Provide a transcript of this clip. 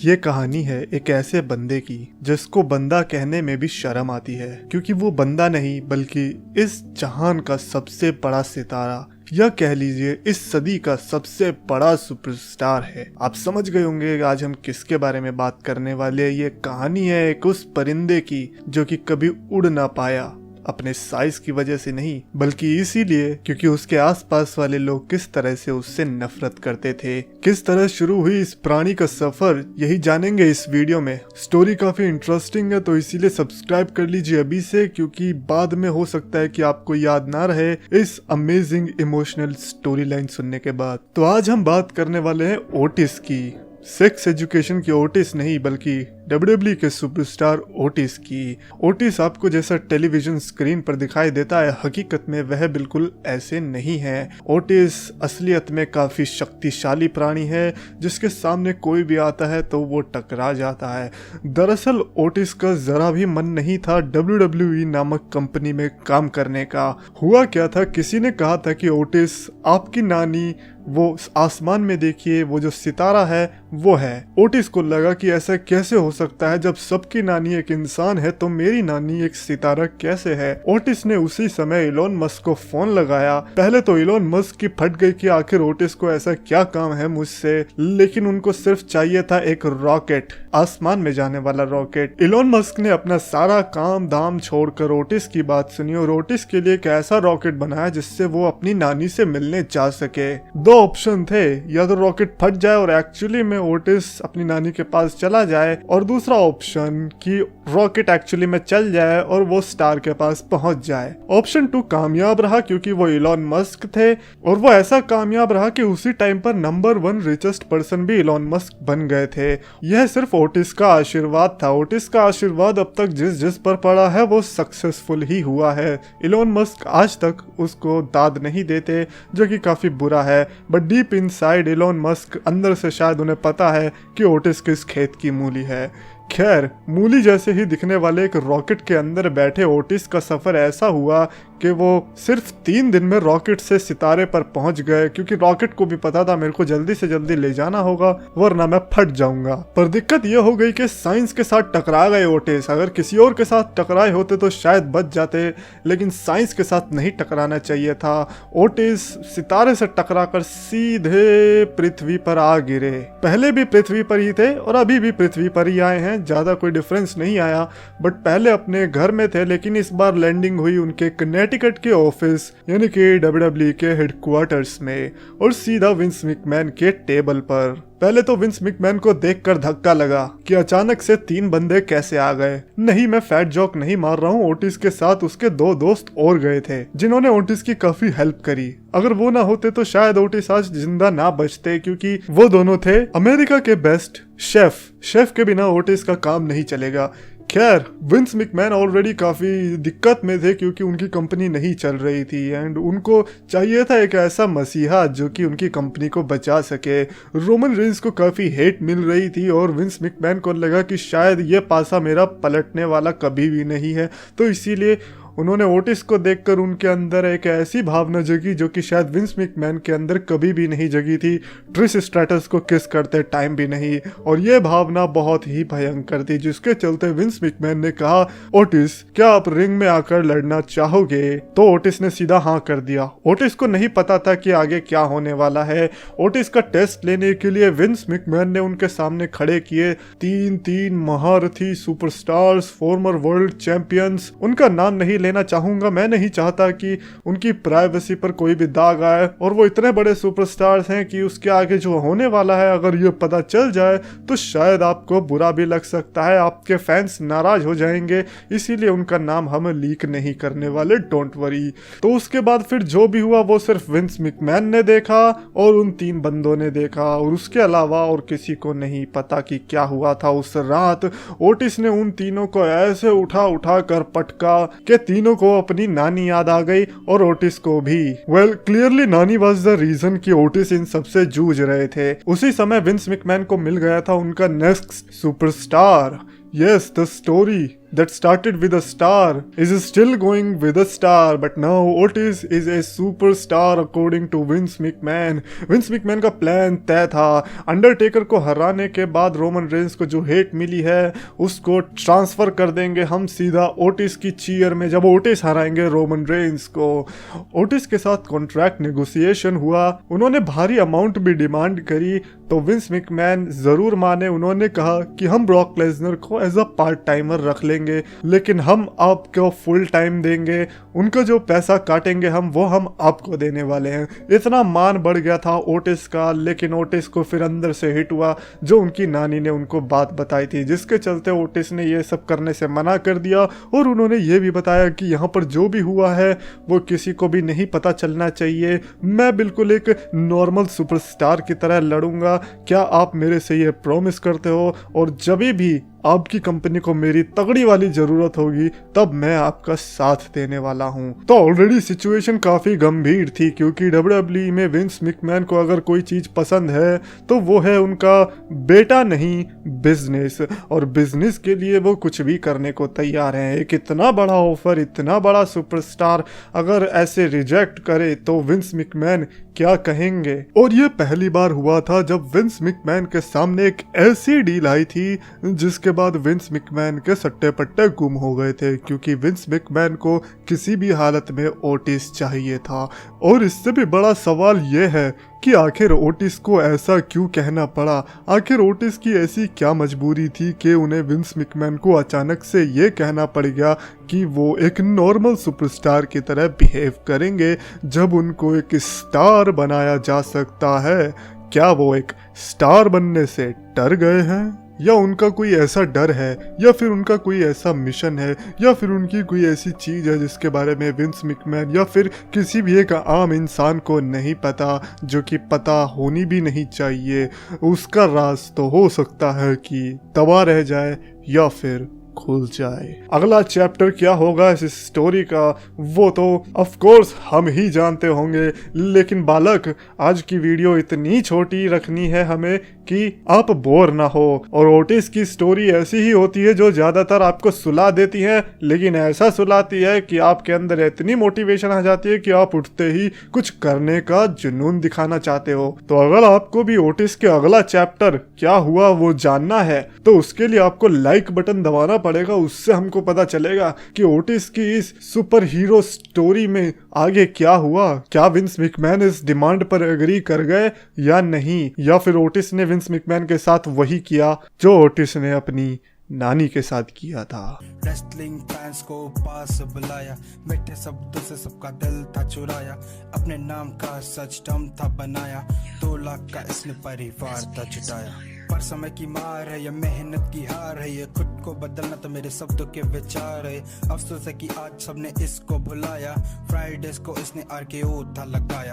ये कहानी है एक ऐसे बंदे की जिसको बंदा कहने में भी शर्म आती है, क्योंकि वो बंदा नहीं बल्कि इस जहान का सबसे बड़ा सितारा या कह लीजिए इस सदी का सबसे बड़ा सुपरस्टार है। आप समझ गए होंगे आज हम किसके बारे में बात करने वाले हैं। ये कहानी है एक उस परिंदे की जो कि कभी उड़ ना पाया, अपने साइज की वजह से नहीं बल्कि इसीलिए क्योंकि उसके आसपास वाले लोग किस तरह से उससे नफरत करते थे। किस तरह शुरू हुई इस प्राणी का सफर, यही जानेंगे इस वीडियो में। स्टोरी काफी इंटरेस्टिंग है तो इसीलिए सब्सक्राइब कर लीजिए अभी से, क्योंकि बाद में हो सकता है कि आपको याद ना रहे इस अमेजिंग इमोशनल स्टोरी लाइन सुनने के बाद। तो आज हम बात करने वाले हैं ओटिस की, सेक्स एजुकेशन की ओटिस नहीं बल्कि WWE के सुपरस्टार ओटिस की। ओटिस आपको जैसा टेलीविजन स्क्रीन पर दिखाई देता है, हकीकत में वह बिल्कुल ऐसे नहीं है। ओटिस असलियत में काफी शक्तिशाली प्राणी है जिसके सामने कोई भी आता है तो वो टकरा जाता है। दरअसल ओटिस का जरा भी मन नहीं था WWE नामक कंपनी में काम करने का। हुआ क्या था, किसी ने कहा था कि ओटिस आपकी नानी वो आसमान में देखिए, वो जो सितारा है वो है। ओटिस को लगा कि ऐसा कैसे हो सकता है, जब सबकी नानी एक इंसान है तो मेरी नानी एक सितारा कैसे है। ओटिस ने उसी समय इलोन मस्क को फोन लगाया। पहले तो इलोन मस्क की फट गई कि आखिर ओटिस को ऐसा क्या काम है मुझसे, लेकिन उनको सिर्फ चाहिए था एक रॉकेट, आसमान में जाने वाला रॉकेट। इलोन मस्क ने अपना सारा काम धाम छोड़कर ओटिस की बात सुनी और ओटिस के लिए एक ऐसा रॉकेट बनाया जिससे वो अपनी नानी से मिलने जा सके। दो ऑप्शन थे, या तो रॉकेट फट जाए और एक्चुअली में ओटिस अपनी नानी के पास चला जाए, और दूसरा ऑप्शन कि रॉकेट एक्चुअली में चल जाए और वो स्टार के पास पहुंच जाए। ऑप्शन 2 कामयाब रहा क्योंकि वो इलोन मस्क थे, और वो ऐसा कामयाब रहा कि उसी टाइम पर नंबर 1 रिचेस्ट पर्सन भी इलोन मस्क बन गए थे। यह सिर्फ ओटिस का आशीर्वाद था। ओटिस का आशीर्वाद अब तक जिस पर पड़ा है वो सक्सेसफुल ही हुआ है। इलोन मस्क आज तक उसको दाद नहीं देते, जो कि काफी बुरा है, but deep inside Elon Musk अंदर से शायद उन्हें पता है कि ओटिस किस खेत की मूली है। खैर, मूली जैसे ही दिखने वाले एक रॉकेट के अंदर बैठे ओटिस का सफर ऐसा हुआ कि वो सिर्फ 3 दिन में रॉकेट से सितारे पर पहुंच गए, क्योंकि रॉकेट को भी पता था मेरे को जल्दी से जल्दी ले जाना होगा वरना मैं फट जाऊंगा। पर दिक्कत यह हो गई कि साइंस के साथ टकरा गए ओटिस। अगर किसी और के साथ टकराए होते तो शायद बच जाते, लेकिन साइंस के साथ नहीं टकराना चाहिए था। ओटिस सितारे से टकराकर सीधे पृथ्वी पर आ गिरे। पहले भी पृथ्वी पर ही थे और अभी भी पृथ्वी पर ही आए हैं, ज्यादा कोई डिफरेंस नहीं आया। बट पहले अपने घर में थे, लेकिन इस बार लैंडिंग हुई उनके कनेटिकट के ऑफिस यानी कि WWE के हेडक्वार्टर्स में, और सीधा विंस मैकमैन के टेबल पर। पहले तो विंस मैकमैन को देखकर धक्का लगा कि अचानक से 3 बंदे कैसे आ गए। नहीं, मैं फैट जोक नहीं मार रहा हूँ। ओटिस के साथ उसके 2 दोस्त और गए थे जिन्होंने ओटिस की काफी हेल्प करी। अगर वो ना होते तो शायद ओटिस आज जिंदा ना बचते, क्योंकि वो दोनों थे अमेरिका के बेस्ट शेफ के बिना ओटिस का काम नहीं चलेगा। खैर, विंस मैकमैन ऑलरेडी काफी दिक्कत में थे क्योंकि उनकी कंपनी नहीं चल रही थी एंड उनको चाहिए था एक ऐसा मसीहा जो कि उनकी कंपनी को बचा सके। रोमन रेंस को काफी हेट मिल रही थी और विंस मैकमैन को लगा कि शायद ये पासा मेरा पलटने वाला कभी भी नहीं है, तो इसीलिए उन्होंने ओटिस को देखकर उनके अंदर एक ऐसी भावना जगी जो कि शायद विंस मैकमैन के अंदर कभी भी नहीं जगी थी। ट्रिश स्ट्रैटस को किस करते टाइम भी नहीं, और यह भावना बहुत ही भयंकर थी, जिसके चलते विंस मैकमैन ने कहा, ओटिस क्या आप रिंग में आकर लड़ना चाहोगे? तो ओटिस ने सीधा हाँ कर दिया। ओटिस को नहीं पता था कि आगे क्या होने वाला है। ओटिस का टेस्ट लेने के लिए विंस मैकमैन ने उनके सामने खड़े किए 3 महारथी सुपरस्टार्स, फॉर्मर वर्ल्ड चैंपियंस। उनका नाम नहीं लेना चाहूंगा, मैं नहीं चाहता कि उनकी प्राइवेसी पर कोई भी दाग आए, और वो इतने बड़े सुपरस्टार्स हैं कि उसके आगे जो होने वाला है अगर ये पता चल जाए तो शायद आपको बुरा भी लग सकता है, आपके फैंस नाराज हो जाएंगे, इसीलिए उनका नाम हम लीक नहीं करने वाले, डोंट वरी। तो उसके बाद फिर जो भी हुआ वो सिर्फ विंस मैकमैन ने देखा और उन 3 बंदों ने देखा, और उसके अलावा और किसी को नहीं पता कि क्या हुआ था उस रात। ओटिस ने उन तीनों को ऐसे उठा कर पटका कि तीनों को अपनी नानी याद आ गई, और ओटिस को भी। वेल, क्लियरली नानी वाज द रीजन कि ओटिस इन सबसे जूझ रहे थे। उसी समय विंस मैकमैन को मिल गया था उनका next superstar. Yes, the story that started with a star is still going with a star, but now Otis is a superstar according to Vince McMahon. Vince McMahon का प्लान तय था, Undertaker को हराने के बाद रोमन रेंस को जो hate मिली है उसको ट्रांसफर कर देंगे हम सीधा ओटिस की चीयर में, जब ओटिस हराएंगे रोमन रेंस को। ओटिस के साथ कॉन्ट्रैक्ट नेगोशिएशन हुआ, उन्होंने भारी अमाउंट भी डिमांड करी तो विंस मैकमैन जरूर माने। उन्होंने कहा कि हम ब्रॉक लेसनर को एज अ पार्ट टाइमर रख लेंगे, लेकिन हम आपको फुल टाइम देंगे, उनका जो पैसा काटेंगे वो हम आपको देने वाले हैं। इतना मान बढ़ गया था ओटिस का, लेकिन ओटिस को फिर अंदर से हिट हुआ जो उनकी नानी ने उनको बात बताई थी, जिसके चलते ओटिस ने ये सब करने से मना कर दिया। और उन्होंने ये भी बताया कि यहाँ पर जो भी हुआ है वो किसी को भी नहीं पता चलना चाहिए, मैं बिल्कुल एक नॉर्मल सुपरस्टार की तरह लड़ूंगा, क्या आप मेरे से ये प्रॉमिस करते हो? और जब भी आपकी कंपनी को मेरी तगड़ी वाली जरूरत होगी तब मैं आपका साथ देने वाला हूं। तो ऑलरेडी सिचुएशन काफी गंभीर थी, क्योंकि WWE में विंस मैकमैन को अगर कोई चीज पसंद है तो वो है उनका बेटा नहीं बिजनेस, और बिजनेस के लिए वो कुछ भी करने को तैयार है। एक इतना बड़ा ऑफर, इतना बड़ा सुपरस्टार अगर ऐसे रिजेक्ट करे तो विंस मैकमैन क्या कहेंगे? और ये पहली बार हुआ था जब विंस मैकमैन के सामने एक ऐसी डील आई थी जिसके बाद विंस मैकमैन के सट्टे पट्टे गुम हो गए थे, क्योंकि विंस मैकमैन को किसी भी हालत में ओटिस चाहिए था। और इससे भी बड़ा सवाल ये है कि आखिर ओटिस को ऐसा क्यों कहना पड़ा? आखिर ओटिस की ऐसी क्या मजबूरी थी कि उन्हें विंस मैकमैन को अचानक से ये कहना पड़ गया कि वो एक नॉर्मल सुपरस्टार की तरह बिहेव करेंगे जब उनको एक स्टार बनाया जा सकता है? क्या वो एक स्टार बनने से डर गए हैं, या उनका कोई ऐसा डर है, या फिर उनका कोई ऐसा मिशन है, या फिर उनकी कोई ऐसी चीज है जिसके बारे में विंस मैकमैन या फिर किसी भी एक आम इंसान को नहीं पता, जो कि पता होनी भी नहीं चाहिए? उसका राज तो हो सकता है कि दबा रह जाए या फिर खुल जाए। अगला चैप्टर क्या होगा इस स्टोरी का वो तो ऑफ कोर्स हम ही जानते होंगे, लेकिन बालक आज की वीडियो इतनी छोटी रखनी है हमें कि आप बोर ना हो। और ओटिस की स्टोरी ऐसी ही होती है जो ज्यादातर आपको सुला देती है, लेकिन ऐसा सुलाती है कि आपके अंदर इतनी मोटिवेशन आ जाती है कि आप उठते ही कुछ करने का जुनून दिखाना चाहते हो। तो अगर आपको भी ओटिस के अगला चैप्टर क्या हुआ वो जानना है तो उसके लिए आपको लाइक बटन दबाना पड़ेगा, उससे हमको पता चलेगा कि ओटिस की इस सुपर हीरो स्टोरी में आगे क्या हुआ। क्या विंस मैकमैन इस डिमांड पर एग्री कर गए या नहीं, या फिर ओटिस ने विंस मैकमैन के साथ वही किया जो ओटिस ने अपनी नानी के साथ किया था। रेसलिंग फैंस को पास बुलाया, मीठे शब्दों से सबका दिल था चुराया, अपने नाम का सच टर्म था बनाया, 2 लाख का इसने परिवार था जुटाया। पर समय की मार है या मेहनत की हार है, ये खुद को बदलना तो मेरे शब्दों के विचार है। अफसोस है कि आज सबने इसको भुलाया, फ्राइडेज को इसने RKO था लगाया।